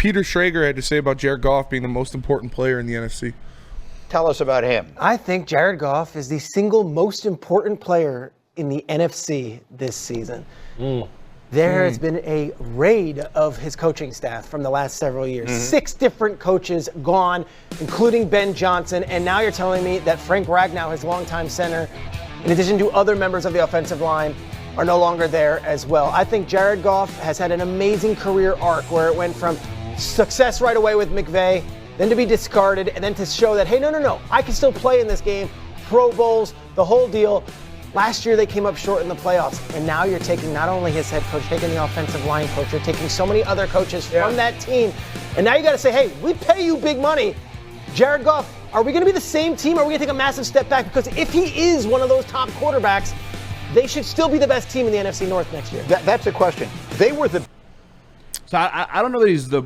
Peter Schrager had to say about Jared Goff being the most important player in the NFC. Tell us about him. I think Jared Goff is the single most important player in the NFC this season. There has been a raid of his coaching staff from the last several years. 6 different coaches gone, including Ben Johnson, and now you're telling me that Frank Ragnow, his longtime center, in addition to other members of the offensive line, are no longer there as well. I think Jared Goff has had an amazing career arc where it went from success right away with McVay, then to be discarded, and then to show that, hey, no, I can still play in this game, Pro Bowls, the whole deal. Last year they came up short in the playoffs, and now you're taking not only his head coach, taking the offensive line coach, you're taking so many other coaches from that team, and now you got to say, hey, we pay you big money. Jared Goff, are we going to be the same team, or are we going to take a massive step back? Because if he is one of those top quarterbacks, they should still be the best team in the NFC North next year. That's the question. They were the... So I don't know that he's the...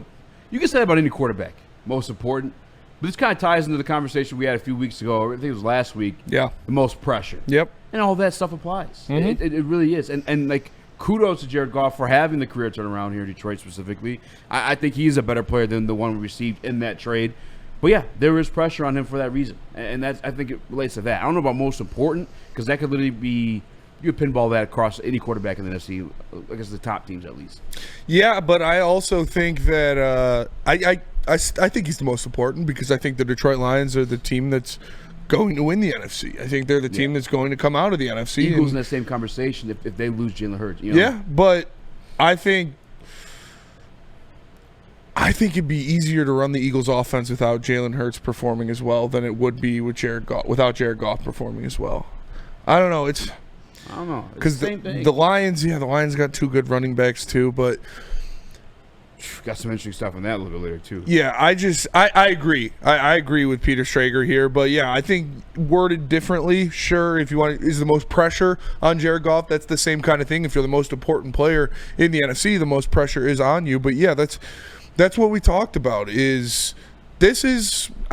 You can say that about any quarterback, most important. But this kind of ties into the conversation we had a few weeks ago, I think it was last week. Yeah. The most pressure. Yep. And all that stuff applies. It really is. And like, kudos to Jared Goff for having the career turnaround here in Detroit specifically. I think he's a better player than the one we received in that trade. But yeah, there is pressure on him for that reason. And that's, I think it relates to that. I don't know about most important, because that could literally be, you could pinball that across any quarterback in the NFC, I guess the top teams at least. Yeah, but I also think that I think he's the most important, because I think the Detroit Lions are the team that's going to win the NFC. I think they're the team that's going to come out of the NFC. Eagles in that same conversation if they lose Jalen Hurts. You know? Yeah, but I think it'd be easier to run the Eagles offense without Jalen Hurts performing as well than it would be with without Jared Goff performing as well. I don't know. I don't know. Because the Lions, the Lions got 2 good running backs too, but got some interesting stuff on that a little bit later too. Yeah, I agree. I agree with Peter Schrager here, but yeah, I think worded differently. Sure, if you want, is the most pressure on Jared Goff. That's the same kind of thing. If you're the most important player in the NFC, the most pressure is on you. But yeah, that's what we talked about.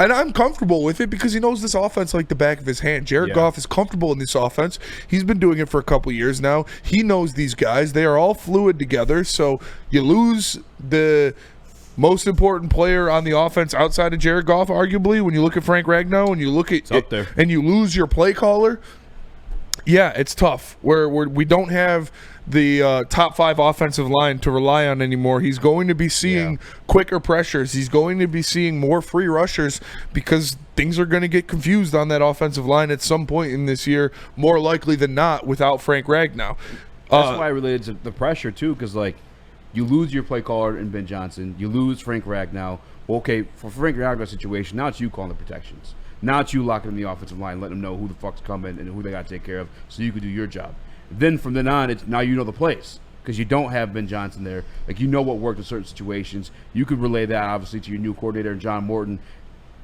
And I'm comfortable with it because he knows this offense like the back of his hand. Jared Goff is comfortable in this offense. He's been doing it for a couple years now. He knows these guys. They are all fluid together. So you lose the most important player on the offense outside of Jared Goff, arguably, when you look at Frank Ragnow and you look at up there, and you lose your play caller. Yeah, it's tough. Where we don't have the top 5 offensive line to rely on anymore. He's going to be seeing quicker pressures. He's going to be seeing more free rushers because things are going to get confused on that offensive line at some point in this year, more likely than not, without Frank Ragnow. That's why I related to the pressure, too, because, like, you lose your play caller in Ben Johnson. You lose Frank Ragnow. Okay, for Frank Ragnow's situation, now it's you calling the protections. Now it's you locking in the offensive line, letting them know who the fuck's coming and who they got to take care of so you can do your job. Then from then on, it's now you know the plays because you don't have Ben Johnson there. Like, you know what worked in certain situations. You could relay that, obviously, to your new coordinator, John Morton,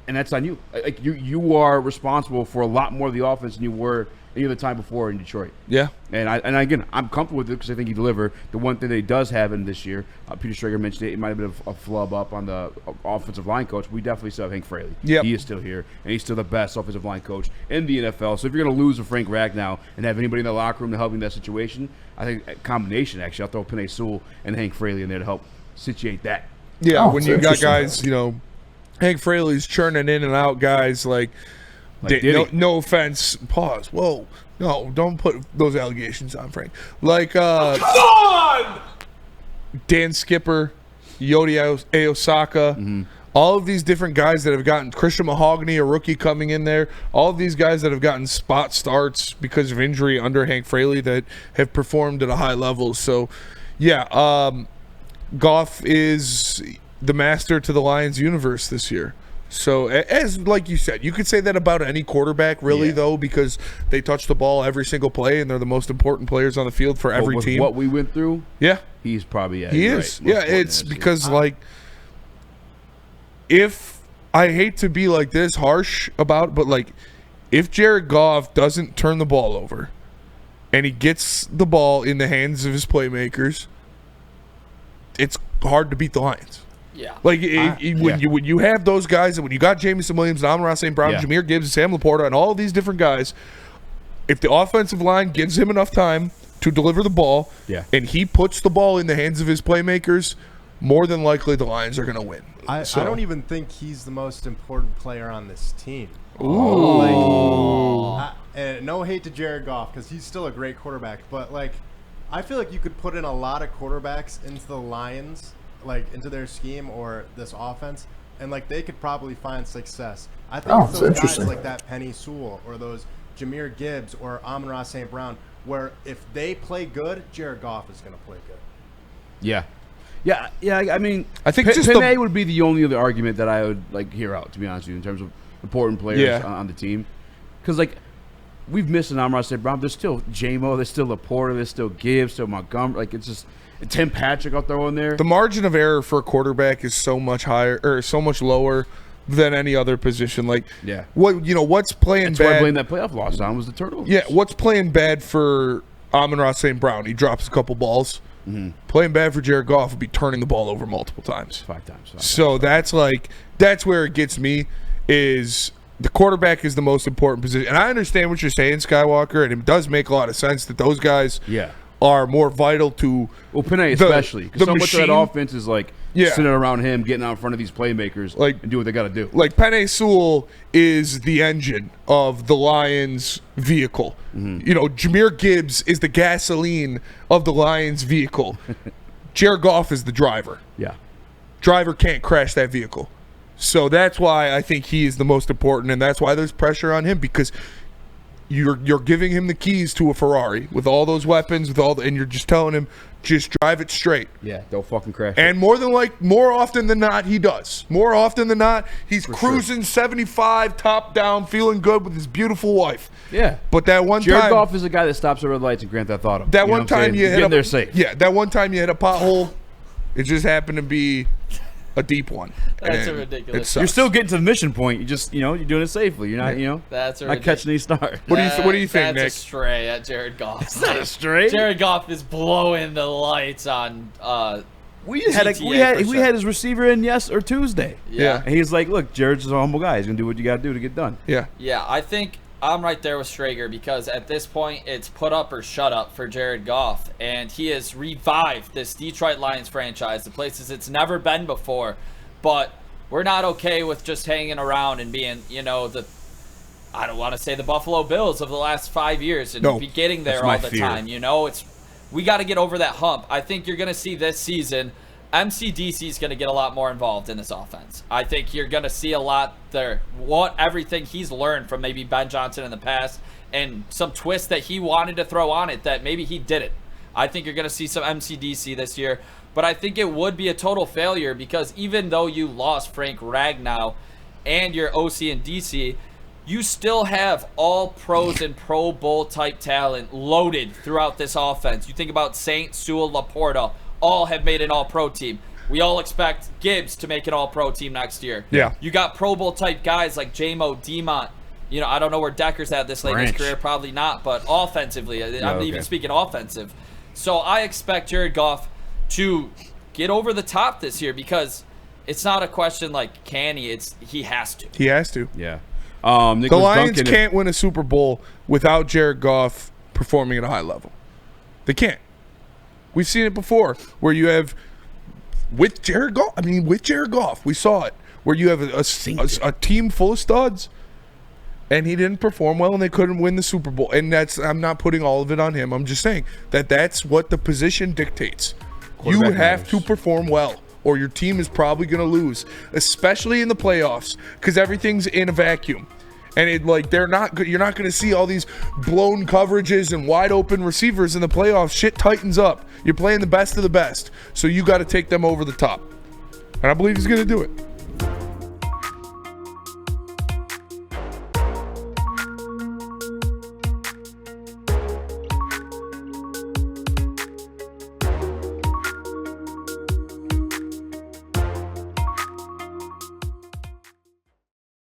and that's on you. Like, you are responsible for a lot more of the offense than you were any other time before in Detroit. Yeah. And again, I'm comfortable with it because I think he delivered. The one thing that he does have in this year, Peter Schrager mentioned it might have been a flub up on the offensive line coach. We definitely still have Hank Fraley. Yep. He is still here, and he's still the best offensive line coach in the NFL. So if you're going to lose a Frank Ragnow and have anybody in the locker room to help you in that situation, I think a combination, actually, I'll throw Penei Sewell and Hank Fraley in there to help situate that. Yeah, when you got guys, Hank Fraley's churning in and out guys like no offense, pause. Whoa. No, don't put those allegations on Frank. Like come on! Dan Skipper, Yodi Aosaka, all of these different guys that have gotten Christian Mahogany, a rookie coming in there, all of these guys that have gotten spot starts because of injury under Hank Fraley that have performed at a high level. So yeah, Goff is the master to the Lions universe this year. So, as like you said, you could say that about any quarterback, really, though, because they touch the ball every single play, and they're the most important players on the field for every team. What we went through, he's probably he is. Right, it's because if I hate to be like this harsh about it, but if Jared Goff doesn't turn the ball over, and he gets the ball in the hands of his playmakers, it's hard to beat the Lions. Yeah. When you have those guys, and when you got Jamison Williams, Amon-Ra St. Brown, Jahmyr Gibbs, and Sam Laporta, and all of these different guys, if the offensive line gives him enough time to deliver the ball, and he puts the ball in the hands of his playmakers, more than likely the Lions are going to win. I don't even think he's the most important player on this team. Ooh. And no hate to Jared Goff because he's still a great quarterback, but I feel like you could put in a lot of quarterbacks into the Lions, into their scheme or this offense, and they could probably find success. I think it's those guys like that Penny Sewell or those Jahmyr Gibbs or Amon-Ra St. Brown, where if they play good, Jared Goff is going to play good. Yeah. I mean, I think Penny would be the only other argument that I would hear out, to be honest with you, in terms of important players on the team, because we've missed an Amon-Ra St. Brown. There's still J-Mo, there's still Laporta, there's still Gibbs, still Montgomery. It's just Tim Patrick out there in there. The margin of error for a quarterback is so much higher or so much lower than any other position. What's playing That's bad? why I blame that playoff loss on was the turnovers. Yeah, what's playing bad for Amon-Ra St. Brown? He drops a couple balls. Mm-hmm. Playing bad for Jared Goff would be turning the ball over multiple times. Five times. So that's where it gets me, is the quarterback is the most important position. And I understand what you're saying, Skywalker, and it does make a lot of sense that those guys are more vital to Penny especially, because so much of that offense is sitting around him, getting out in front of these playmakers and do what they got to do. Penny Sewell is the engine of the Lions' vehicle. Mm-hmm. Jahmyr Gibbs is the gasoline of the Lions' vehicle. Jared Goff is the driver. Yeah. Driver can't crash that vehicle. So that's why I think he is the most important, and that's why there's pressure on him, because you're giving him the keys to a Ferrari with all those weapons, and you're just telling him, just drive it straight. Yeah, don't fucking crash. And more often than not, he does. More often than not, he's cruising 75, top down, feeling good with his beautiful wife. Yeah. But that one Jared time, Goff is a guy that stops at red lights and Grand Theft Auto. That one time you hit there safe. Yeah, that one time you hit a pothole, it just happened to be a deep one. That's a ridiculous. You're still getting to the mission point. You just, you're doing it safely. You're not, that's a not catching these stars. What do you think, Nick? That's a stray at Jared Goff. It's not a stray. Jared Goff is blowing the lights on. We had his receiver in Tuesday. Yeah. And he's like, look, Jared's a humble guy. He's gonna do what you gotta do to get done. Yeah. Yeah, I think I'm right there with Schrager, because at this point it's put up or shut up for Jared Goff, and he has revived this Detroit Lions franchise to places it's never been before. But we're not okay with just hanging around and being, I don't want to say the Buffalo Bills of the last 5 years and be getting there all the time. We got to get over that hump. I think you're going to see this season, MCDC is going to get a lot more involved in this offense. I think you're going to see a lot there. Everything he's learned from maybe Ben Johnson in the past and some twists that he wanted to throw on it that maybe he didn't. I think you're going to see some MCDC this year. But I think it would be a total failure, because even though you lost Frank Ragnow and your OC and DC, you still have all pros and Pro Bowl type talent loaded throughout this offense. You think about Saint, Sewell, Laporta, all have made an all-pro team. We all expect Gibbs to make an all-pro team next year. Yeah. You got Pro Bowl type guys like J-Mo, Demont. I don't know where Decker's at this late in his career, probably not, but offensively, I'm even speaking offensive. So I expect Jared Goff to get over the top this year, because it's not a question can he, he has to. He has to. Yeah. The Lions can't win a Super Bowl without Jared Goff performing at a high level. They can't. We've seen it before where you have with Jared Goff, we saw it, where you have a team full of studs and he didn't perform well and they couldn't win the Super Bowl. And I'm not putting all of it on him. I'm just saying that's what the position dictates. You have to perform well, or your team is probably going to lose, especially in the playoffs, because everything's in a vacuum. And you're not going to see all these blown coverages and wide open receivers in the playoffs. Shit tightens up. You're playing the best of the best, so you got to take them over the top. And I believe he's going to do it.